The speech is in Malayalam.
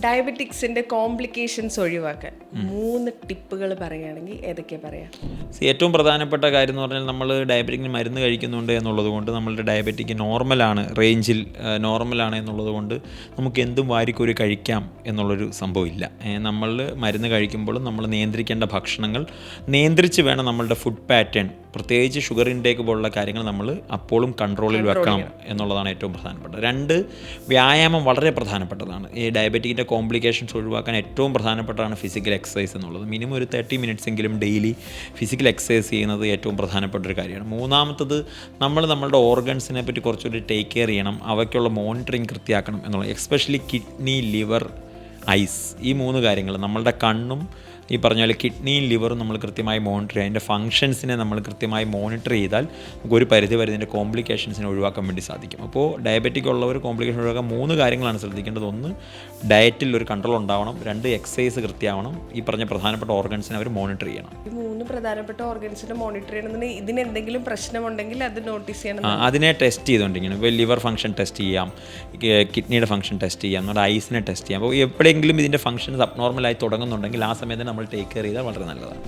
ഡയബറ്റിക്സിന്റെ കോംപ്ലിക്കേഷൻസ് ഒഴിവാക്കാൻ 3 ടിപ്പുകൾ പറയുകയാണെങ്കിൽ ഏതൊക്കെ പറയാം? ഏറ്റവും പ്രധാനപ്പെട്ട കാര്യം എന്ന് പറഞ്ഞാൽ നമ്മൾ ഡയബറ്റിക്കിന് മരുന്ന് കഴിക്കുന്നുണ്ട് എന്നുള്ളത് കൊണ്ട് നമ്മളുടെ ഡയബറ്റിക് നോർമലാണ്, റേഞ്ചിൽ നോർമലാണ് എന്നുള്ളത് കൊണ്ട് നമുക്ക് എന്തും വാരിക്കൊരു കഴിക്കാം എന്നുള്ളൊരു സംഭവമില്ല. നമ്മൾ മരുന്ന് കഴിക്കുമ്പോഴും നമ്മൾ നിയന്ത്രിക്കേണ്ട ഭക്ഷണങ്ങൾ നിയന്ത്രിച്ച് വേണം നമ്മളുടെ ഫുഡ് പാറ്റേൺ, പ്രത്യേകിച്ച് ഷുഗർ ഇൻടേക്ക് പോലുള്ള കാര്യങ്ങൾ നമ്മൾ അപ്പോഴും കൺട്രോളിൽ വെക്കണം എന്നുള്ളതാണ് ഏറ്റവും പ്രധാനപ്പെട്ടത്. 2, വ്യായാമം വളരെ പ്രധാനപ്പെട്ടതാണ്. ഈ ഡയബറ്റിക്കിൻ്റെ കോംപ്ലിക്കേഷൻസ് ഒഴിവാക്കാൻ ഏറ്റവും പ്രധാനപ്പെട്ടതാണ് ഫിസിക്കൽ എക്സസൈസ് എന്നുള്ളത്. മിനിമം ഒരു 30 മിനിറ്റ്സ് എങ്കിലും ഡെയിലി ഫിസിക്കൽ എക്സസൈസ് ചെയ്യുന്നത് ഏറ്റവും പ്രധാനപ്പെട്ട ഒരു കാര്യമാണ്. 3-മത്തത് നമ്മളുടെ ഓർഗൻസിനെ പറ്റി കുറച്ചുകൂടി ടേക്ക് കെയർ ചെയ്യണം, അവയ്ക്കുള്ള മോണിറ്ററിങ് കൃത്യമാക്കണം എന്നുള്ളത്. എസ്പെഷ്യലി കിഡ്നി, ലിവർ, ഐസ്, ഈ 3 കാര്യങ്ങൾ നമ്മളുടെ കണ്ണും ഈ പറഞ്ഞ പോലെ കിഡ്നിയും ലിവറും നമ്മൾ കൃത്യമായി മോണിറ്റർ ചെയ്യുക, അതിൻ്റെ ഫംഗ്ഷൻസിനെ നമ്മൾ കൃത്യമായി മോണിറ്റർ ചെയ്താൽ നമുക്ക് ഒരു പരിധി വരെ ഇതിൻ്റെ കോംപ്ലിക്കേഷൻസിനെ ഒഴിവാക്കാൻ വേണ്ടി സാധിക്കും. അപ്പോൾ ഡയബറ്റിക് ഉള്ളവർ കോംപ്ലിക്കേഷൻ ഒഴിവാക്കാൻ 3 കാര്യങ്ങളാണ് ശ്രദ്ധിക്കേണ്ടത്. 1, ഡയറ്റിൽ ഒരു കൺട്രോൾ ഉണ്ടാവണം. 2, എക്സസൈസ് കൃത്യമാവണം. ഈ പറഞ്ഞ പ്രധാനപ്പെട്ട ഓർഗൻസിനെ അവർ മോണിറ്റർ ചെയ്യണം. ഈ 3 പ്രധാനപ്പെട്ട ഓർഗൻസിനെ മോണിറ്റർ ചെയ്യണമെന്നുണ്ടെങ്കിൽ ഇതിന് എന്തെങ്കിലും പ്രശ്നമുണ്ടെങ്കിൽ അത് നോട്ടീസ് ചെയ്യണം. അതിനെ ടെസ്റ്റ് ചെയ്തുകൊണ്ടിരിക്കണം. ഇപ്പോൾ ലിവർ ഫംഗ്ഷൻ ടെസ്റ്റ് ചെയ്യാം, കിഡ്നിയുടെ ഫംഗ്ഷൻ ടെസ്റ്റ് ചെയ്യാം, നമ്മുടെ ഐസിനെ ടെസ്റ്റ് ചെയ്യാം. അപ്പോൾ എപ്പോഴെങ്കിലും ഇതിൻ്റെ ഫംഗ്ഷൻസ് അബ്നോർമലായി തുടങ്ങുന്നുണ്ടെങ്കിൽ ആ സമയത്ത് നമ്മൾ ടേക്ക് കെയർ ചെയ്താൽ വളരെ നല്ലതാണ്.